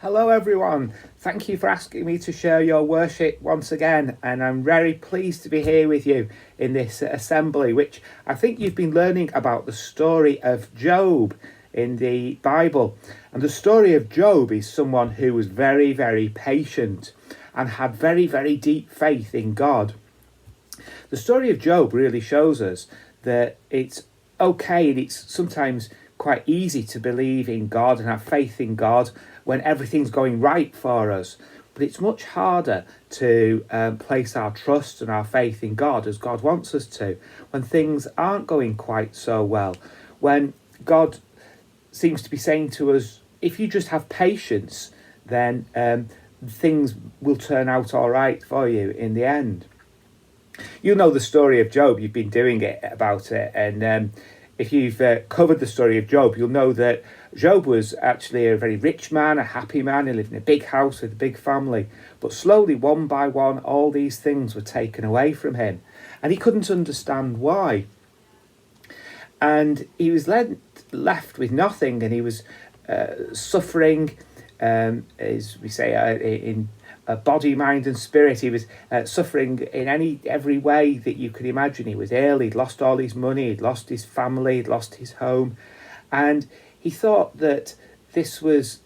Hello everyone, thank you for asking me to share your worship once again, and I'm very pleased to be here with you in this assembly, which I think you've been learning about the story of Job in the Bible. And the story of Job is someone who was very, very patient and had very, very deep faith in God. The story of Job really shows us that it's okay and it's sometimes quite easy to believe in God and have faith in God when everything's going right for us. But it's much harder to place our trust and our faith in God as God wants us to when things aren't going quite so well. When God seems to be saying to us, if you just have patience, then things will turn out all right for you in the end. You know the story of Job, you've been doing it about it, and if you've covered the story of Job, you'll know that Job was actually a very rich man, a happy man. He lived in a big house with a big family. But slowly, one by one, all these things were taken away from him. And he couldn't understand why. And he was left with nothing, and he was suffering, as we say, in body, mind and spirit. He was suffering in every way that you could imagine. He was ill, he'd lost all his money, he'd lost his family, he'd lost his home. And he thought that this was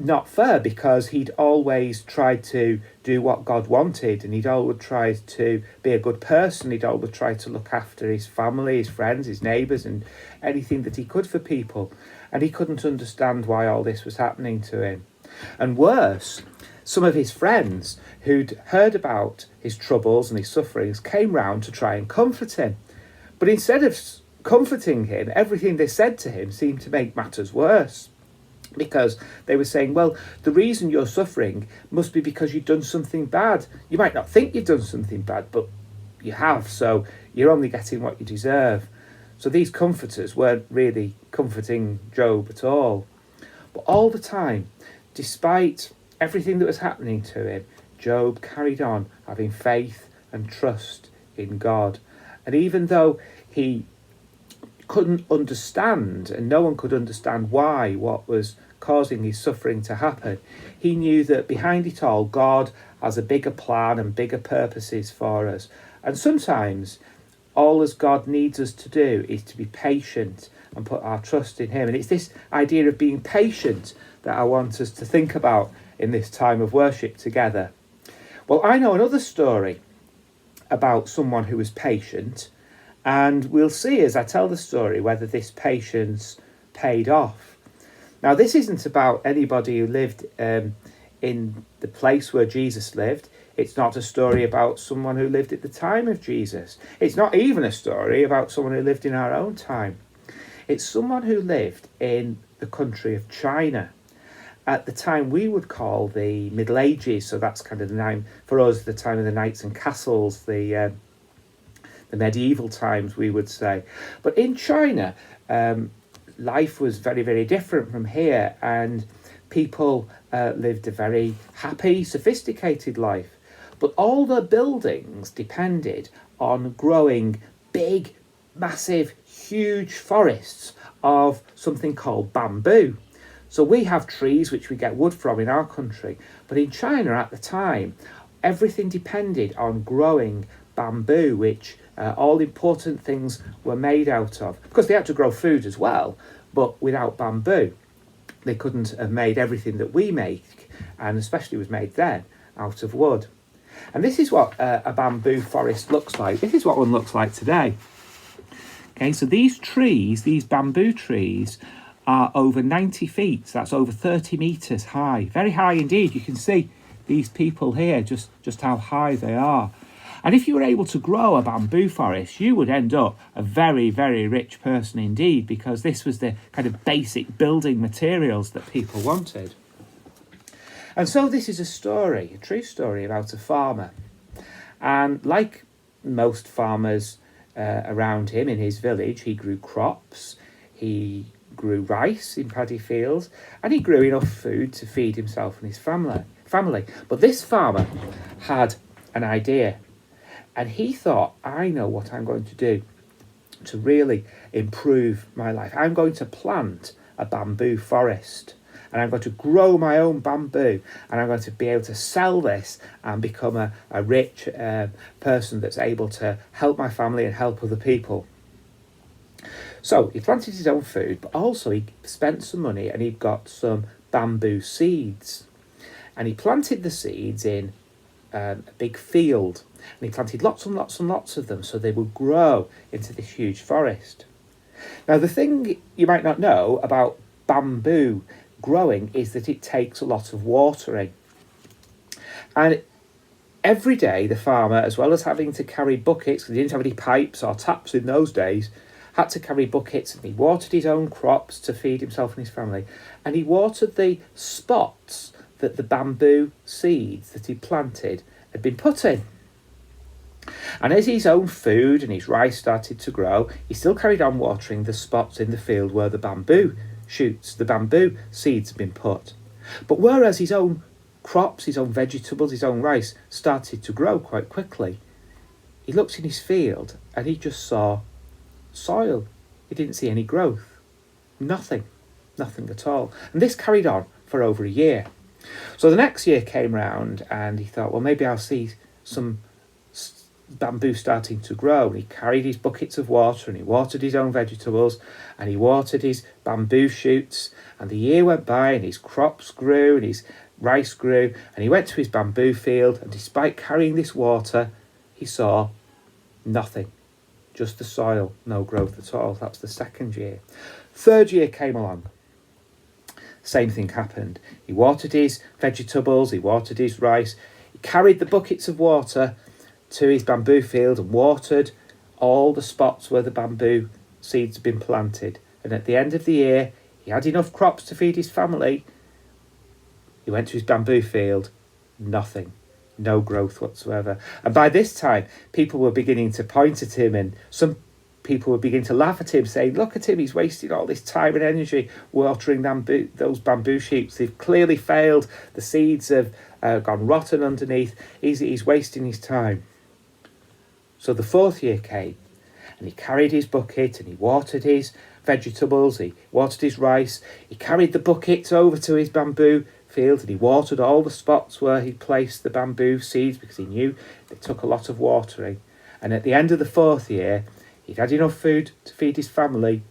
not fair, because he'd always tried to do what God wanted, and he'd always tried to be a good person. He'd always tried to look after his family, his friends, his neighbours, and anything that he could for people. And he couldn't understand why all this was happening to him. And worse, some of his friends who'd heard about his troubles and his sufferings came round to try and comfort him. But instead of comforting him, everything they said to him seemed to make matters worse, because they were saying, well, the reason you're suffering must be because you've done something bad. You might not think you've done something bad, but you have, so you're only getting what you deserve. So these comforters weren't really comforting Job at all. But all the time, despite everything that was happening to him, Job carried on having faith and trust in God. And even though he couldn't understand, and no one could understand why, what was causing his suffering to happen, he knew that behind it all, God has a bigger plan and bigger purposes for us. And sometimes all as God needs us to do is to be patient and put our trust in him. And it's this idea of being patient that I want us to think about in this time of worship together. Well, I know another story about someone who was patient, and we'll see as I tell the story whether this patience paid off. Now, this isn't about anybody who lived in the place where Jesus lived. It's not a story about someone who lived at the time of Jesus. It's not even a story about someone who lived in our own time. It's someone who lived in the country of China at the time we would call the Middle Ages. So that's kind of the name for us, the time of the knights and castles, the medieval times, we would say. But in China, life was very, very different from here, and people lived a very happy, sophisticated life. But all the buildings depended on growing big, massive, huge forests of something called bamboo. So we have trees which we get wood from in our country, but in China at the time, everything depended on growing bamboo, which all important things were made out of. Because they had to grow food as well, but without bamboo, they couldn't have made everything that we make, and especially was made then, out of wood. And this is what a bamboo forest looks like. This is what one looks like today. Okay, so these trees, these bamboo trees, are over 90 feet. So that's over 30 metres high. Very high indeed. You can see these people here, just how high they are. And if you were able to grow a bamboo forest, you would end up a very, very rich person indeed, because this was the kind of basic building materials that people wanted. And so this is a story, a true story about a farmer. And like most farmers around him in his village, he grew crops, he grew rice in paddy fields, and he grew enough food to feed himself and his family. But this farmer had an idea, and he thought, I know what I'm going to do to really improve my life. I'm going to plant a bamboo forest. and I'm going to grow my own bamboo, and I'm going to be able to sell this and become a rich person that's able to help my family and help other people. So he planted his own food, but also he spent some money and he got some bamboo seeds. And he planted the seeds in a big field, and he planted lots and lots and lots of them so they would grow into this huge forest. Now, the thing you might not know about bamboo growing is that it takes a lot of watering. And every day the farmer, as well as having to carry buckets, because he didn't have any pipes or taps in those days, had to carry buckets, and he watered his own crops to feed himself and his family. And he watered the spots that the bamboo seeds that he planted had been put in. And as his own food and his rice started to grow, he still carried on watering the spots in the field where the bamboo shoots, the bamboo seeds had been put. But whereas his own crops, his own vegetables, his own rice started to grow quite quickly, he looked in his field and he just saw soil. He didn't see any growth. Nothing at all. And this carried on for over a year. So the next year came round and he thought, well, maybe I'll see some bamboo starting to grow. And he carried his buckets of water and he watered his own vegetables and he watered his bamboo shoots, and the year went by and his crops grew and his rice grew, and he went to his bamboo field, and despite carrying this water, he saw nothing. Just the soil, no growth at all. That's the second year. Third year came along. Same thing happened. He watered his vegetables, he watered his rice, he carried the buckets of water to his bamboo field and watered all the spots where the bamboo seeds had been planted. And at the end of the year, he had enough crops to feed his family. He went to his bamboo field, nothing, no growth whatsoever. And by this time, people were beginning to point at him, and some people would begin to laugh at him, saying, look at him, he's wasted all this time and energy watering those bamboo shoots. They've clearly failed. The seeds have gone rotten underneath. He's wasting his time. So the fourth year came, and he carried his bucket and he watered his vegetables, he watered his rice, he carried the buckets over to his bamboo field and he watered all the spots where he placed the bamboo seeds, because he knew it took a lot of watering. And at the end of the fourth year, he'd had enough food to feed his family,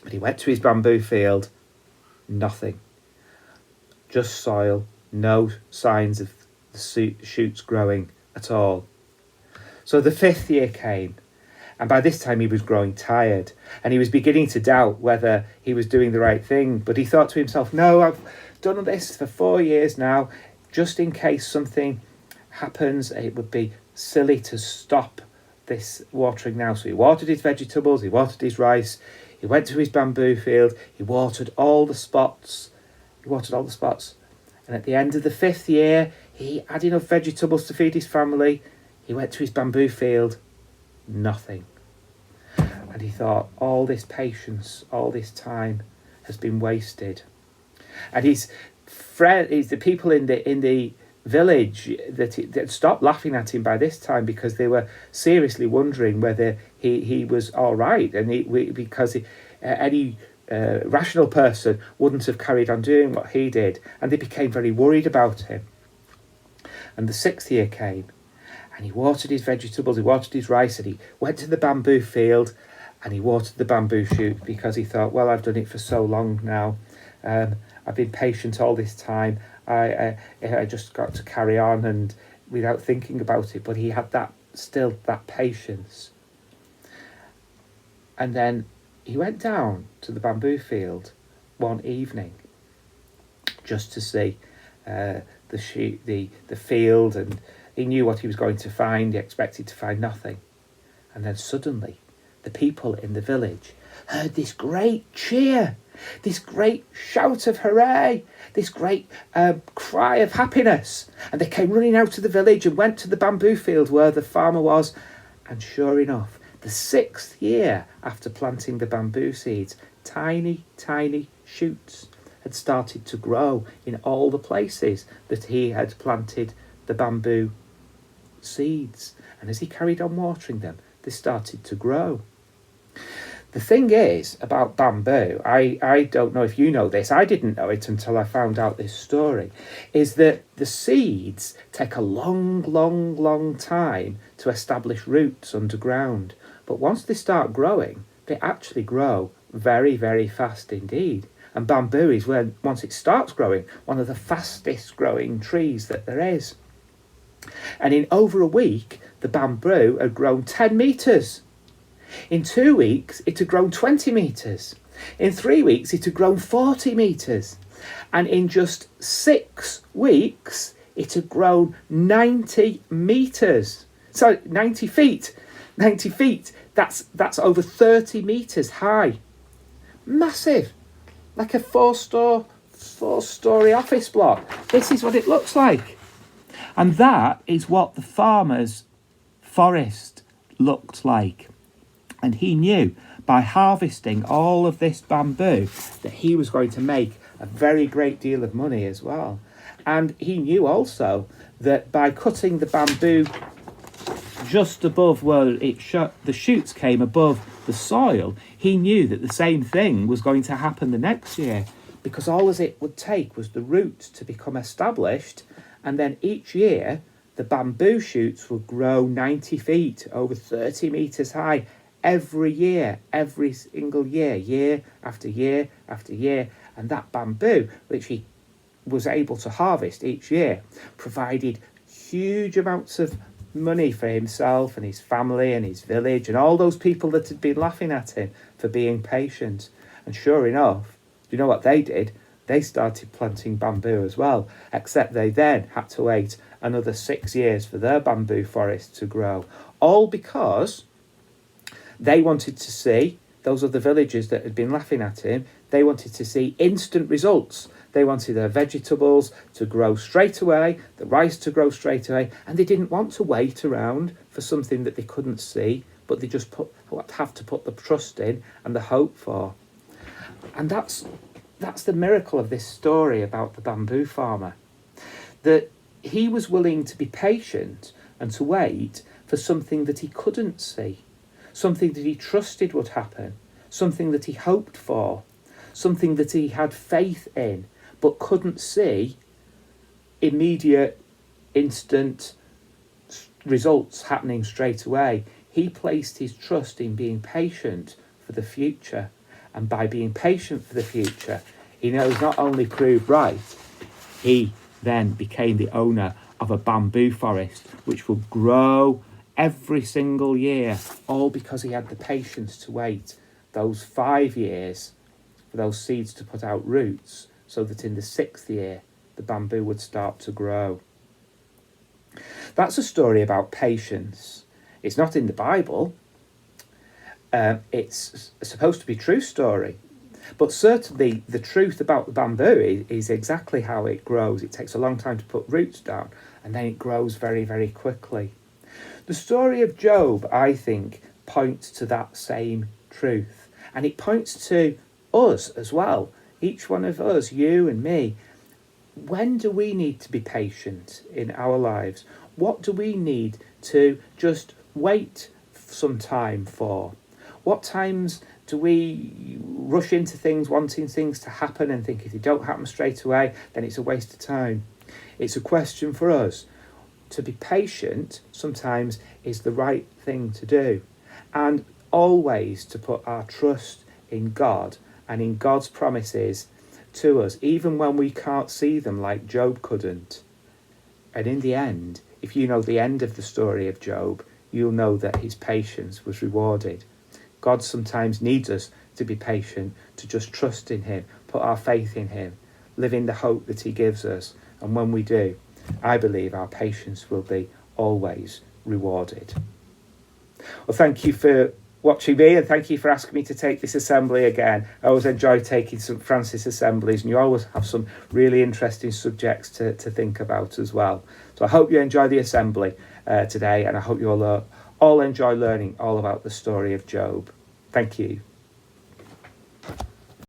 but he went to his bamboo field, nothing. Just soil, no signs of the shoots growing at all. So the fifth year came, and by this time he was growing tired, and he was beginning to doubt whether he was doing the right thing. But he thought to himself, no, I've done this for 4 years now. Just in case something happens, it would be silly to stop this watering now. So he watered his vegetables, he watered his rice, he went to his bamboo field, he watered all the spots. And at the end of the fifth year, he had enough vegetables to feed his family. He went to his bamboo field, nothing. And he thought, all this patience, all this time has been wasted. And the people in the village that stopped laughing at him by this time, because they were seriously wondering whether he was all right, and because any rational person wouldn't have carried on doing what he did, and they became very worried about him. And the sixth year came, and he watered his vegetables, he watered his rice, and he went to the bamboo field and he watered the bamboo shoot, because he thought, well, I've done it for so long now. I've been patient all this time. I just got to carry on and without thinking about it. But he had that patience. And then he went down to the bamboo field one evening just to see the field, and he knew what he was going to find. He expected to find nothing. And then suddenly the people in the village heard this great cheer, this great shout of hooray, this great cry of happiness. And they came running out of the village and went to the bamboo field where the farmer was. And sure enough, the 6th year after planting the bamboo seeds, tiny, tiny shoots had started to grow in all the places that he had planted the bamboo seeds. And as he carried on watering them, they started to grow. The thing is about bamboo, I don't know if you know this, I didn't know it until I found out this story, is that the seeds take a long time to establish roots underground. But once they start growing, they actually grow very fast indeed. And bamboo is, when once it starts growing, one of the fastest growing trees that there is. And in over a week, the bamboo had grown 10 metres. In 2 weeks, it had grown 20 metres. In 3 weeks, it had grown 40 metres. And in just 6 weeks, it had grown 90 metres. So 90 feet. 90 feet. That's over 30 metres high. Massive. Like a four-storey office block. This is what it looks like. And that is what the farmer's forest looked like. And he knew by harvesting all of this bamboo that he was going to make a very great deal of money as well. And he knew also that by cutting the bamboo just above where the shoots came above the soil, he knew that the same thing was going to happen the next year, because all as it would take was the roots to become established, and then each year the bamboo shoots would grow 90 feet, over 30 metres high, every year, every single year, year after year after year. And that bamboo, which he was able to harvest each year, provided huge amounts of money for himself and his family and his village and all those people that had been laughing at him for being patient. And sure enough, you know what they did? They started planting bamboo as well, except they then had to wait another 6 years for their bamboo forest to grow, all because they wanted to see, those other villagers that had been laughing at him, they wanted to see instant results. They wanted their vegetables to grow straight away, the rice to grow straight away, and they didn't want to wait around for something that they couldn't see, but they just have to put the trust in and the hope for. And that's the miracle of this story about the bamboo farmer, that he was willing to be patient and to wait for something that he couldn't see, something that he trusted would happen, something that he hoped for, something that he had faith in, but couldn't see immediate, instant results happening straight away. He placed his trust in being patient for the future. And by being patient for the future, he knows not only proved right, he then became the owner of a bamboo forest, which will grow every single year, all because he had the patience to wait those 5 years for those seeds to put out roots, so that in the 6th year, the bamboo would start to grow. That's a story about patience. It's not in the Bible. It's supposed to be a true story. But certainly the truth about the bamboo is exactly how it grows. It takes a long time to put roots down, and then it grows very quickly. The story of Job, I think, points to that same truth. And it points to us as well. Each one of us, you and me. When do we need to be patient in our lives? What do we need to just wait some time for? What times do we rush into things, wanting things to happen, and think if they don't happen straight away, then it's a waste of time? It's a question for us. To be patient sometimes is the right thing to do. And always to put our trust in God and in God's promises to us, even when we can't see them like Job couldn't. And in the end, if you know the end of the story of Job, you'll know that his patience was rewarded. God sometimes needs us to be patient, to just trust in him, put our faith in him, live in the hope that he gives us. And when we do, I believe our patience will be always rewarded. Well, thank you for watching me, and thank you for asking me to take this assembly again. I always enjoy taking St Francis assemblies, and you always have some really interesting subjects to think about as well. So I hope you enjoy the assembly today, and I hope you all enjoy learning all about the story of Job. Thank you.